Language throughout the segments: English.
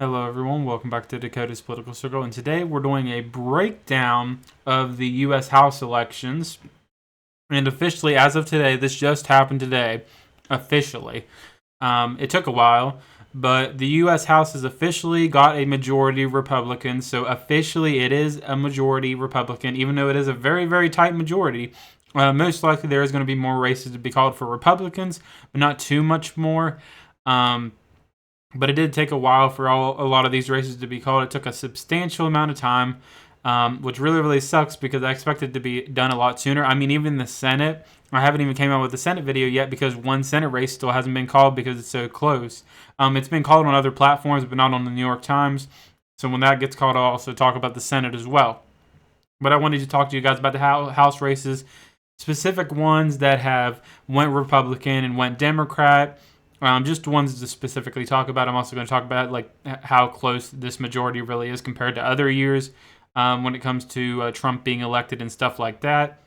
Hello, everyone. Welcome back to Dakota's Political Circle. And today we're doing a breakdown of the U.S. House elections. And officially, as of today, this just happened today. Officially, it took a while, but the U.S. House has officially got a majority Republican. So officially, it is a majority Republican, even though it is a very, very tight majority. Most likely, there is going to be more races to be called for Republicans, but not too much more. But it did take a while for a lot of these races to be called. It took a substantial amount of time, which really, really sucks because I expected it to be done a lot sooner. I mean, even the Senate, I haven't even came out with the Senate video yet because one Senate race still hasn't been called because it's so close. It's been called on other platforms, but not on the New York Times. So when that gets called, I'll also talk about the Senate as well. But I wanted to talk to you guys about the House races, specific ones that have went Republican and went Democrat. Just ones to specifically talk about. I'm also going to talk about like how close this majority really is compared to other years when it comes to Trump being elected and stuff like that.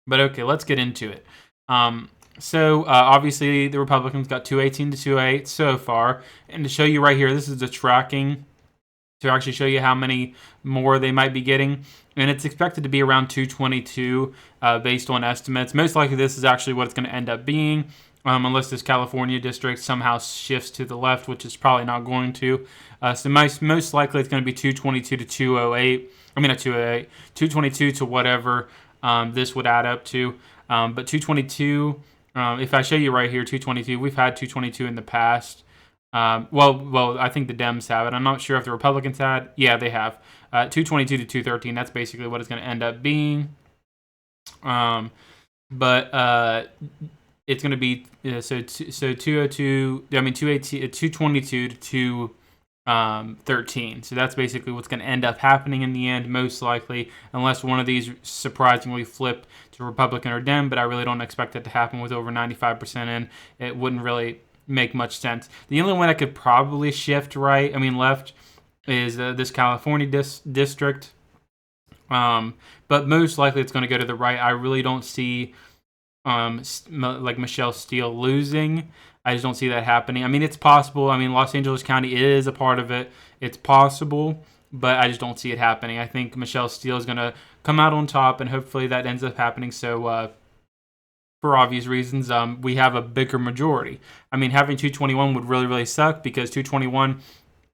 But okay, let's get into it. Obviously the Republicans got 218 to 208 so far. And to show you right here, this is the tracking to actually show you how many more they might be getting. And it's expected to be around 222 based on estimates. Most likely this is actually what it's going to end up being. Unless this California district somehow shifts to the left, which is probably not going to. So most likely it's going to be 222 to 208. I mean, not 208, 222 to whatever this would add up to. But 222, if I show you right here, 222, we've had 222 in the past. Well, I think the Dems have it. I'm not sure if the Republicans had. Yeah, they have. 222 to 213, that's basically what it's going to end up being. It's going to be so 202. I mean 218, 222 to 213. So that's basically what's going to end up happening in the end, most likely, unless one of these surprisingly flip to Republican or Dem. But I really don't expect that to happen with over 95% in. It wouldn't really make much sense. The only one that could probably shift left, is this California district. But most likely it's going to go to the right. I really don't see like Michelle Steele losing. I just don't see that happening. I mean, it's possible. I mean, Los Angeles County is a part of it. It's possible, but I just don't see it happening. I think Michelle Steele is going to come out on top, and hopefully that ends up happening. So, for obvious reasons, we have a bigger majority. I mean, having 221 would really, really suck because 221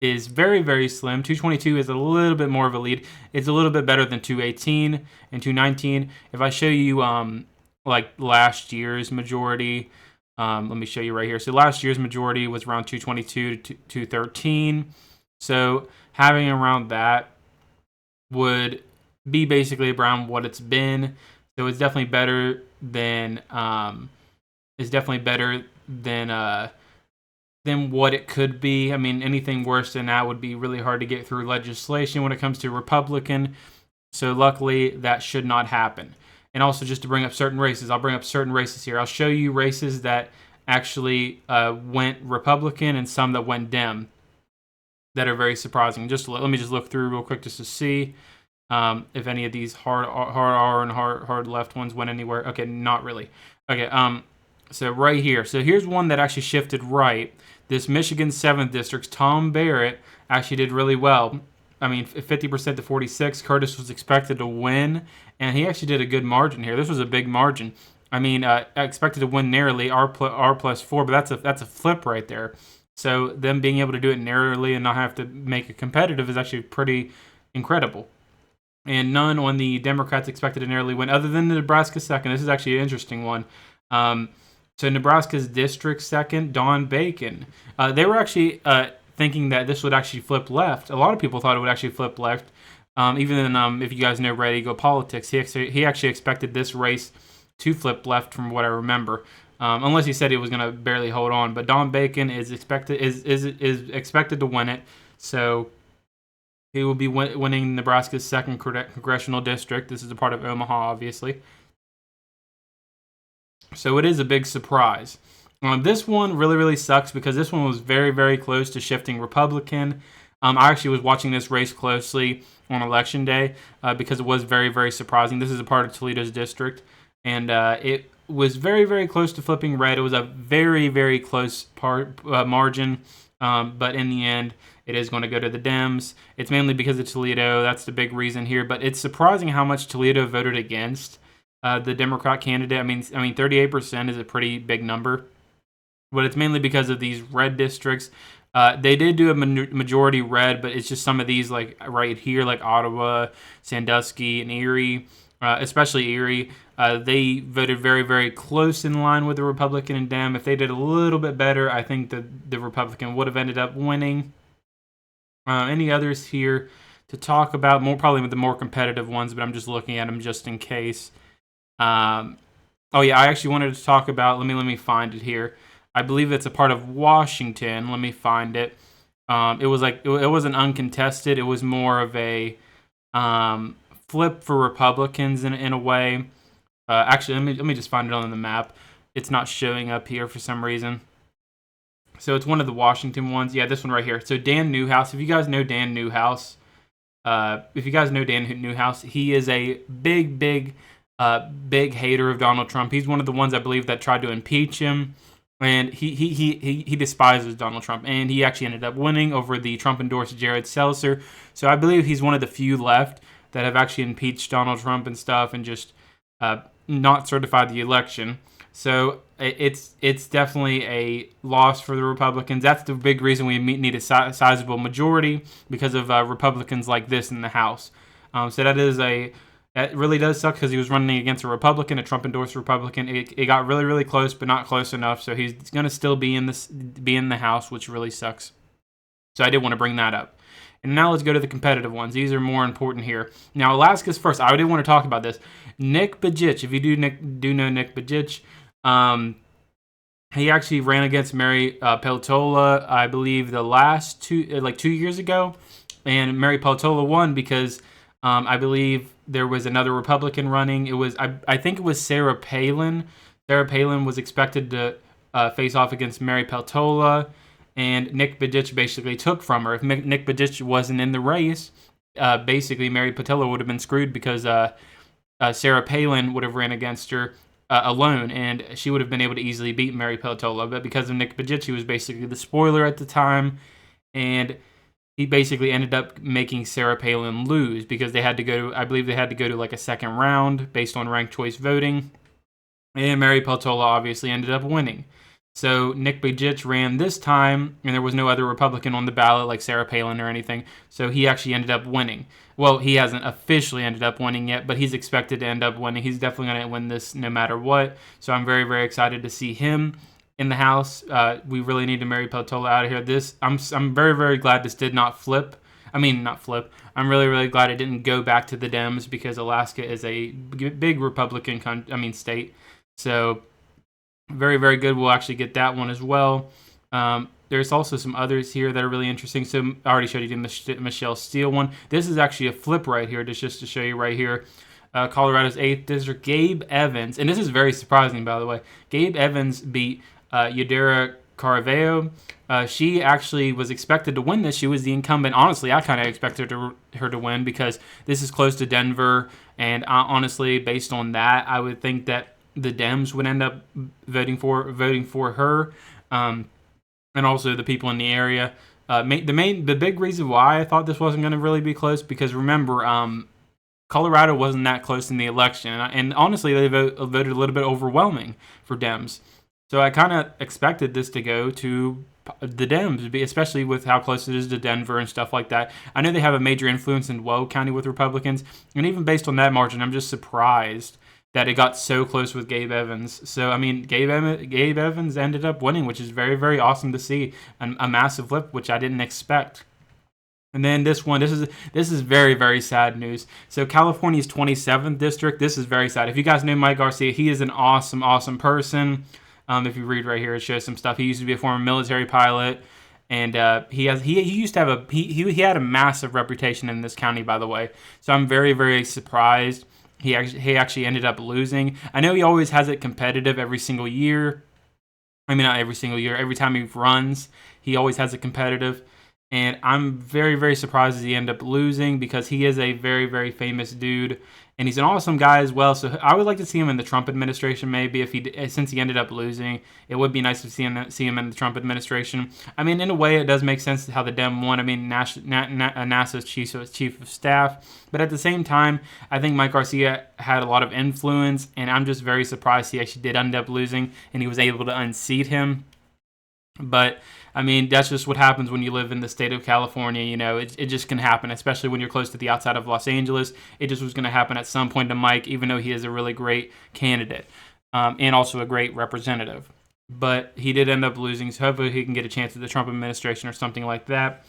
is very, very slim. 222 is a little bit more of a lead. It's a little bit better than 218 and 219. If I show you like last year's majority. Let me show you right here. So last year's majority was around 222 to 213. So having around that would be basically around what it's been. So it's definitely better than what it could be. I mean, anything worse than that would be really hard to get through legislation when it comes to Republican. So luckily that should not happen. And also just to bring up certain races, I'll bring up certain races here. I'll show you races that actually went Republican and some that went Dem that are very surprising. Just let me just look through real quick just to see if any of these hard R and hard left ones went anywhere. Okay, not really. Okay, so right here. So here's one that actually shifted right. This Michigan 7th District, Tom Barrett actually did really well. I mean, 50% to 46. Curtis was expected to win, and he actually did a good margin here. This was a big margin. I mean, expected to win narrowly, R plus 4, but that's a flip right there. So them being able to do it narrowly and not have to make it competitive is actually pretty incredible. And none on the Democrats expected to narrowly win, other than the Nebraska 2nd. This is actually an interesting one. So Nebraska's District 2nd, Don Bacon. They were actually thinking that this would actually flip left. A lot of people thought it would actually flip left. Even if you guys know Red Eagle Politics, he actually expected this race to flip left from what I remember. Unless he said he was going to barely hold on. But Don Bacon is expected to win it. So he will be winning Nebraska's 2nd congressional district. This is a part of Omaha, obviously. So it is a big surprise. This one really, really sucks because this one was very, very close to shifting Republican. I actually was watching this race closely on Election Day because it was very, very surprising. This is a part of Toledo's district, and it was very, very close to flipping red. It was a very, very close margin. But in the end, it is going to go to the Dems. It's mainly because of Toledo. That's the big reason here. But it's surprising how much Toledo voted against the Democrat candidate. I mean, 38% is a pretty big number. But it's mainly because of these red districts. They did do a majority red, but it's just some of these, like right here, like Ottawa, Sandusky, and Erie, especially Erie. They voted very, very close in line with the Republican and Dem. If they did a little bit better, I think that the Republican would have ended up winning. Any others here to talk about? Probably with the more competitive ones, but I'm just looking at them just in case. Oh yeah, I actually wanted to talk about. Let me find it here. I believe it's a part of Washington. Let me find it. It was like it wasn't uncontested. It was more of a flip for Republicans in a way. Actually, let me just find it on the map. It's not showing up here for some reason. So it's one of the Washington ones. Yeah, this one right here. So Dan Newhouse. If you guys know Dan Newhouse, he is a big hater of Donald Trump. He's one of the ones I believe that tried to impeach him. And he despises Donald Trump, and he actually ended up winning over the Trump-endorsed Jared Seltzer. So I believe he's one of the few left that have actually impeached Donald Trump and stuff, and just not certified the election. So it's definitely a loss for the Republicans. That's the big reason we need a sizable majority, because of Republicans like this in the House. So that really does suck, because he was running against a Republican, a Trump-endorsed Republican. It got really, really close, but not close enough. So he's going to still be in the House, which really sucks. So I did want to bring that up. And now let's go to the competitive ones. These are more important here. Now, Alaska's first. I did want to talk about this. Nick Bajich. If you do know Nick Bajich, he actually ran against Mary Peltola, I believe, the last 2 years ago. And Mary Peltola won because I believe there was another Republican running. It was I think it was Sarah Palin. Sarah Palin was expected to face off against Mary Peltola, and Nick Bajich basically took from her. If Nick Bajich wasn't in the race, basically Mary Peltola would have been screwed, because Sarah Palin would have ran against her alone, and she would have been able to easily beat Mary Peltola. But because of Nick Bajich, he was basically the spoiler at the time, and he basically ended up making Sarah Palin lose, because they had to go to like a second round based on ranked choice voting. And Mary Peltola obviously ended up winning. So Nick Bajich ran this time, and there was no other Republican on the ballot like Sarah Palin or anything. So he actually ended up winning. Well, he hasn't officially ended up winning yet, but he's expected to end up winning. He's definitely going to win this no matter what. So I'm very, very excited to see him in the House. We really need to Mary Peltola out of here. I'm very, very glad this did not flip. Not flip. I'm really, really glad it didn't go back to the Dems, because Alaska is a big Republican state. So very, very good. We'll actually get that one as well. There's also some others here that are really interesting. So I already showed you the Michelle Steele one. This is actually a flip right here, just to show you right here. Colorado's 8th district, Gabe Evans, and this is very surprising, by the way. Gabe Evans beat Yadira Caraveo. She actually was expected to win this. She was the incumbent. Honestly, I kind of expected her to win, because this is close to Denver, and honestly, based on that, I would think that the Dems would end up voting for her, and also the people in the area. The big reason why I thought this wasn't going to really be close, because remember, Colorado wasn't that close in the election, and honestly, they voted a little bit overwhelming for Dems. So I kind of expected this to go to the Dems, especially with how close it is to Denver and stuff like that. I know they have a major influence in Weld County with Republicans, and even based on that margin, I'm just surprised that it got so close with Gabe Evans. So, Gabe Evans ended up winning, which is very, very awesome to see. A massive flip, which I didn't expect. And then this is very, very sad news. So California's 27th district, this is very sad. If you guys know Mike Garcia, he is an awesome, awesome person. If you read right here, it shows some stuff. He used to be a former military pilot, and he used to have he had a massive reputation in this county, by the way. So I'm very, very surprised he actually ended up losing. I know he always has it competitive every single year. Not every single year. Every time he runs, he always has it competitive. And I'm very, very surprised that he ended up losing because he is a very, very famous dude. And he's an awesome guy as well. So I would like to see him in the Trump administration, maybe since he ended up losing. It would be nice to see him in the Trump administration. I mean, in a way, it does make sense how the Dem won. I mean, NASA's chief of staff, but at the same time, I think Mike Garcia had a lot of influence, and I'm just very surprised he actually did end up losing, and he was able to unseat him. But I mean, that's just what happens when you live in the state of California. You know, it just can happen, especially when you're close to the outside of Los Angeles. It just was going to happen at some point to Mike, even though he is a really great candidate and also a great representative. But he did end up losing, so hopefully he can get a chance at the Trump administration or something like that.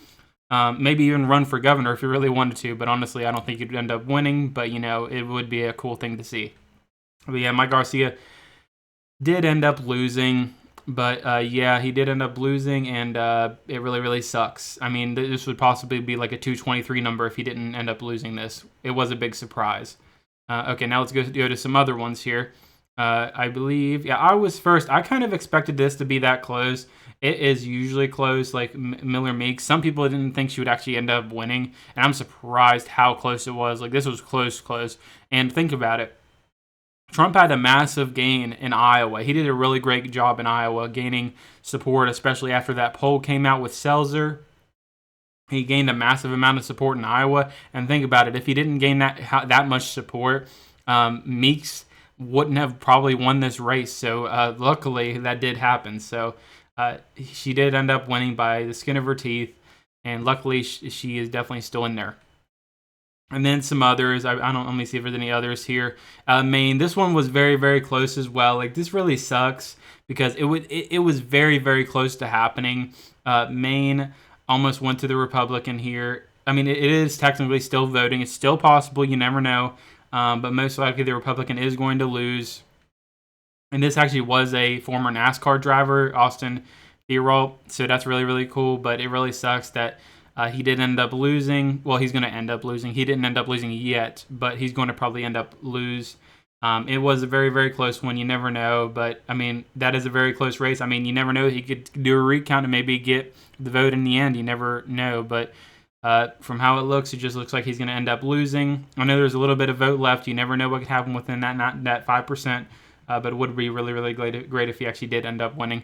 Maybe even run for governor if he really wanted to. But honestly, I don't think he'd end up winning. But, you know, it would be a cool thing to see. But yeah, Mike Garcia did end up losing. But yeah, he did end up losing, and it really, really sucks. I mean, this would possibly be like a 223 number if he didn't end up losing this. It was a big surprise. Okay, now let's go to some other ones here. I believe, yeah, I was first. I kind of expected this to be that close. It is usually close, like Miller Meeks. Some people didn't think she would actually end up winning, and I'm surprised how close it was. Like, this was close. And think about it. Trump had a massive gain in Iowa. He did a really great job in Iowa gaining support, especially after that poll came out with Selzer. He gained a massive amount of support in Iowa. And think about it, if he didn't gain that much support, Meeks wouldn't have probably won this race. So luckily, that did happen. So she did end up winning by the skin of her teeth. And luckily, she is definitely still in there. And then some others. I don't. Let me see if there's any others here. Maine. This one was very, very close as well. Like, this really sucks because it was very, very close to happening. Maine almost went to the Republican here. I mean, it is technically still voting. It's still possible. You never know. But most likely the Republican is going to lose. And this actually was a former NASCAR driver, Austin Theroux. So that's really, really cool. But it really sucks that he did end up losing. Well, he's going to end up losing. He didn't end up losing yet, but he's going to probably end up lose. It was a very, very close one. You never know. But, I mean, that is a very close race. I mean, you never know. He could do a recount and maybe get the vote in the end. You never know. But from how it looks, it just looks like he's going to end up losing. I know there's a little bit of vote left. You never know what could happen within that 5%. But it would be really, really great if he actually did end up winning.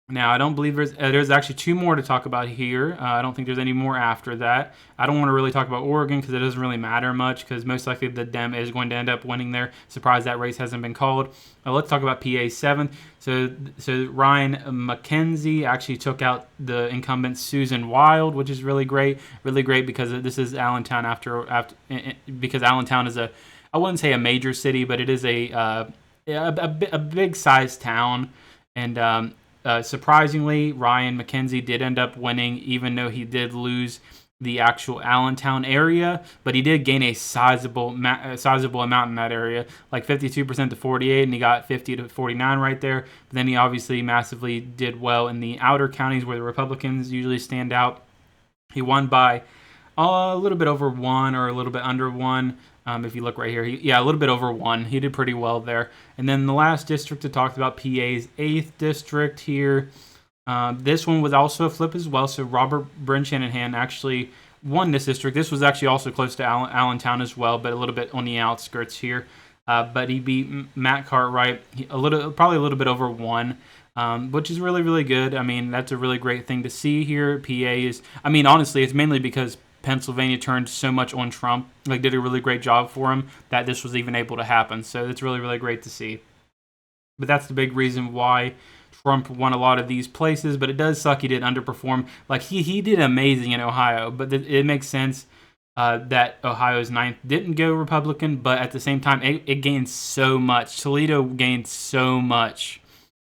Now, I don't believe there's actually two more to talk about here. I don't think there's any more after that. I don't want to really talk about Oregon because it doesn't really matter much because most likely the Dem is going to end up winning there. Surprised that race hasn't been called. Let's talk about PA 7th. So Ryan McKenzie actually took out the incumbent Susan Wild, which is really great because this is Allentown because Allentown is I wouldn't say a major city, but it is a big sized town. And surprisingly, Ryan McKenzie did end up winning, even though he did lose the actual Allentown area. But he did gain a sizable amount in that area, like 52% to 48%, and he got 50 to 49 right there. But then he obviously massively did well in the outer counties where the Republicans usually stand out. He won by a little bit over 1 or a little bit under 1. If you look right here, a little bit over 1. He did pretty well there. And then the last district to talk about, PA's 8th district here. This one was also a flip as well. So Robert Bryn Shanahan actually won this district. This was actually also close to Allentown as well, but a little bit on the outskirts here. But he beat Matt Cartwright probably a little bit over 1. Which is really, really good. I mean, that's a really great thing to see here. Honestly, it's mainly because Pennsylvania turned so much on Trump, did a really great job for him, that this was even able to happen. So it's really, really great to see. But that's the big reason why Trump won a lot of these places. But it does suck he did underperform. Like, he did amazing in Ohio, but it makes sense that Ohio's 9th didn't go Republican, but at the same time, it gained so much. Toledo gained so much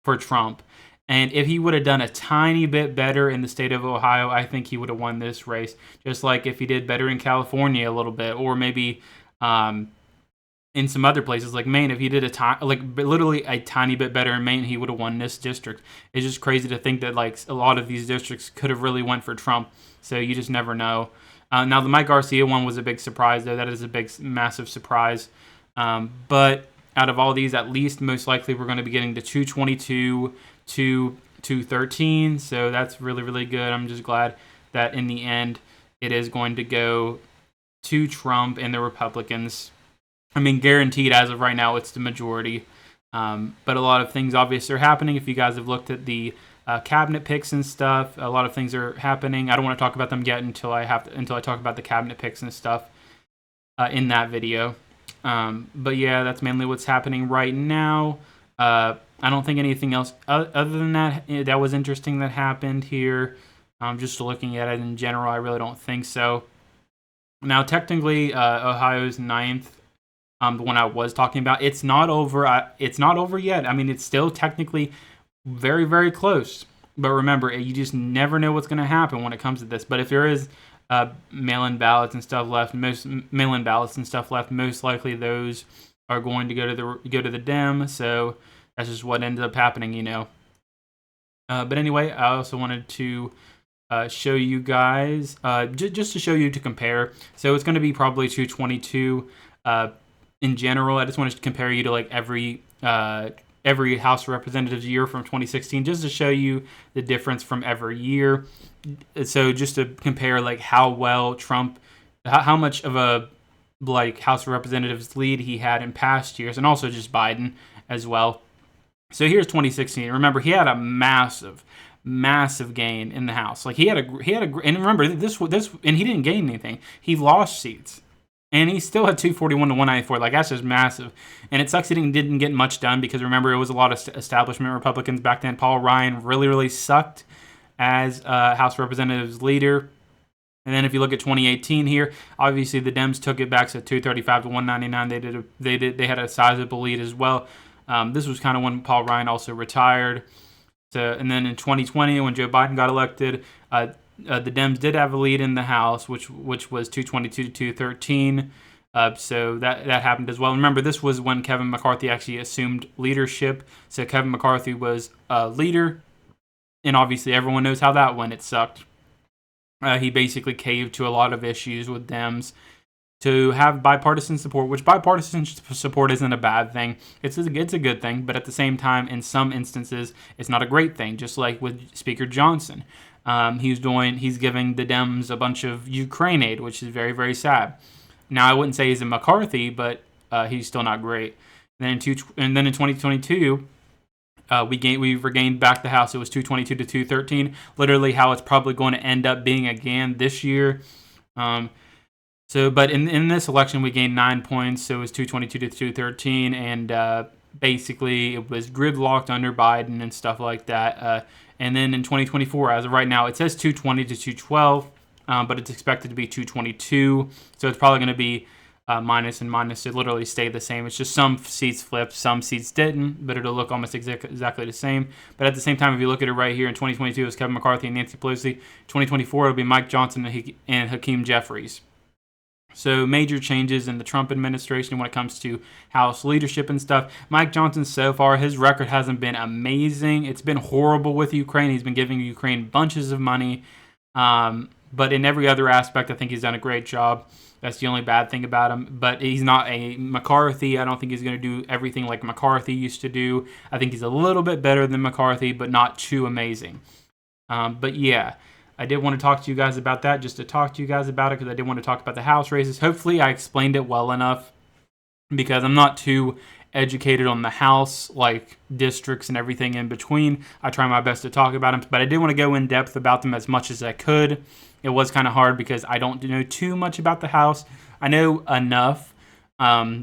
for Trump. And if he would have done a tiny bit better in the state of Ohio, I think he would have won this race. Just like if he did better in California a little bit, or maybe in some other places like Maine, if he did literally a tiny bit better in Maine, he would have won this district. It's just crazy to think that a lot of these districts could have really went for Trump. So you just never know. Now the Mike Garcia one was a big surprise, though. That is a big, massive surprise. But out of all these, at least most likely we're going to be getting the 222 to 213. So that's really, really good. I'm just glad that in the end it is going to go to Trump and the Republicans. I mean, guaranteed as of right now, it's the majority. But a lot of things obviously are happening. If you guys have looked at the cabinet picks and stuff, a lot of things are happening. I don't want to talk about them yet until I talk about the cabinet picks and stuff in that video. But yeah, that's mainly what's happening right now. I don't think anything else other than that that was interesting that happened here. Just looking at it in general, I really don't think so. Now, technically, Ohio's 9th, the one I was talking about, it's not over. It's not over yet. I mean, it's still technically very, very close. But remember, you just never know what's going to happen when it comes to this. But if there is mail-in ballots and stuff left, most likely those are going to go to the Dem. So that's just what ended up happening, you know. But anyway, I also wanted to show you guys, just to show you to compare. So it's going to be probably 222 in general. I just wanted to compare you to like every House of Representatives year from 2016, just to show you the difference from every year. So just to compare like how well Trump, how much of a like House of Representatives lead he had in past years, and also just Biden as well. So here's 2016. Remember, he had a massive gain in the House. Like he had a and remember this and he didn't gain anything. He lost seats. And he still had 241 to 194. Like, that's just massive. And it sucks he didn't get much done because, remember, it was a lot of establishment Republicans back then. Paul Ryan really, really sucked as House Representatives leader. And then if you look at 2018 here, obviously the Dems took it back to 235 to 199. They had a sizable lead as well. This was kind of when Paul Ryan also retired. And then in 2020, when Joe Biden got elected, the Dems did have a lead in the House, which was 222 to 213. So that happened as well. Remember, this was when Kevin McCarthy actually assumed leadership. So Kevin McCarthy was leader, and obviously everyone knows how that went. It sucked. He basically caved to a lot of issues with Dems to have bipartisan support, which bipartisan support isn't a bad thing. It's a good thing, but at the same time, in some instances, it's not a great thing, just like with Speaker Johnson. He's giving the Dems a bunch of Ukraine aid, which is very, very sad. Now, I wouldn't say he's a McCarthy, but he's still not great. And then in 2022, we regained back the House. It was 222 to 213, literally how it's probably going to end up being again this year. But in this election, we gained 9 points, so it was 222 to 213, and basically it was gridlocked under Biden and stuff like that. And then in 2024, as of right now, it says 220 to 212, but it's expected to be 222. So it's probably going to be minus and minus to literally stay the same. It's just some seats flipped, some seats didn't, but it'll look almost exactly the same. But at the same time, if you look at it right here, in 2022, it was Kevin McCarthy and Nancy Pelosi. 2024, it'll be Mike Johnson and Hakeem Jeffries. So major changes in the Trump administration when it comes to House leadership and stuff. Mike Johnson, so far, his record hasn't been amazing. It's been horrible with Ukraine. He's been giving Ukraine bunches of money. But in every other aspect, I think he's done a great job. That's the only bad thing about him. But he's not a McCarthy. I don't think he's going to do everything like McCarthy used to do. I think he's a little bit better than McCarthy, but not too amazing. But yeah. I did want to talk to you guys about that, just to talk to you guys about it, because I did want to talk about the House races. Hopefully I explained it well enough, because I'm not too educated on the House, like districts and everything in between. I try my best to talk about them, but I did want to go in depth about them as much as I could. It was kind of hard because I don't know too much about the House. I know enough, about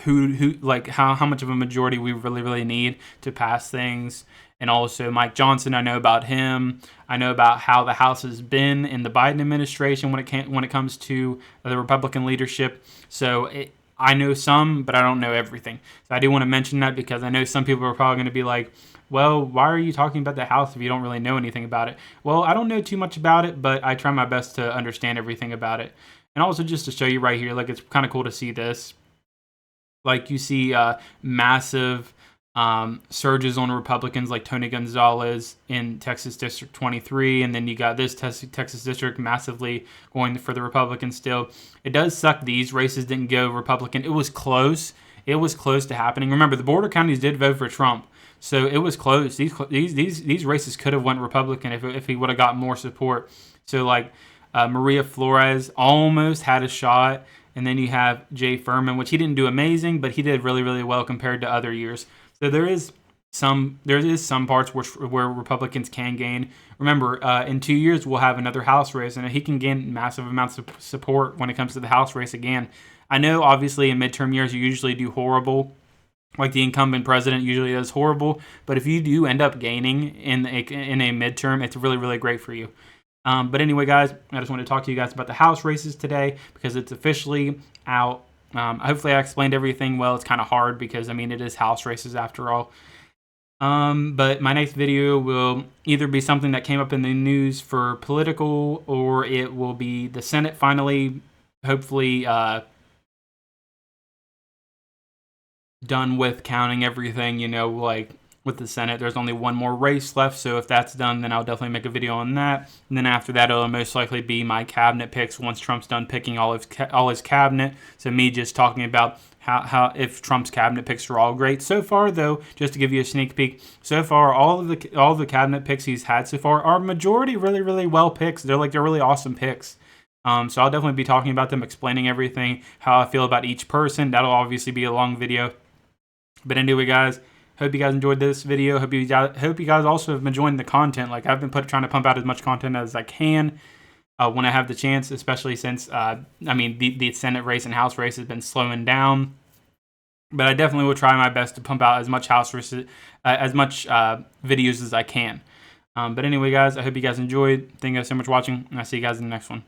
who how much of a majority we really need to pass things. And also Mike Johnson, I know about him. I know about how the House has been in the Biden administration when it comes to the Republican leadership. So I know some, but I don't know everything. So I do want to mention that because I know some people are probably going to be like, well, why are you talking about the House if you don't really know anything about it? Well, I don't know too much about it, but I try my best to understand everything about it. And also just to show you right here, like it's kind of cool to see this. Like you see massive surges on Republicans like Tony Gonzalez in Texas District 23, and then you got this Texas District massively going for the Republicans still. It does suck these races didn't go Republican. It was close. It was close to happening. Remember, the border counties did vote for Trump. So it was close. These races could have went Republican if he would have got more support. So like Maria Flores almost had a shot, and then you have Jay Furman, which he didn't do amazing, but he did really, really well compared to other years. So there is some parts where Republicans can gain. Remember, in 2 years we'll have another House race, and he can gain massive amounts of support when it comes to the House race again. I know, obviously, in midterm years you usually do horrible. Like the incumbent president usually does horrible, but if you do end up gaining in a midterm, it's really, really great for you. But anyway, guys, I just want to talk to you guys about the House races today because it's officially out. Hopefully, I explained everything well. It's kind of hard because, I mean, it is House races after all. But my next video will either be something that came up in the news for political, or it will be the Senate finally, hopefully, done with counting everything, like with the Senate. There's only one more race left, so if that's done, then I'll definitely make a video on that. And then after that, it'll most likely be my cabinet picks once Trump's done picking all his cabinet. So me just talking about how if Trump's cabinet picks are all great. So far, though, just to give you a sneak peek, so far all of the cabinet picks he's had so far are majority really, really well picks. They're really awesome picks. So I'll definitely be talking about them, explaining everything, how I feel about each person. That'll obviously be a long video. But anyway, guys, hope you guys enjoyed this video. Hope you guys also have been enjoying the content. Like, I've been trying to pump out as much content as I can when I have the chance, especially since, the Senate race and House race has been slowing down. But I definitely will try my best to pump out as much House races, as much videos as I can. But anyway, guys, I hope you guys enjoyed. Thank you guys so much for watching, and I'll see you guys in the next one.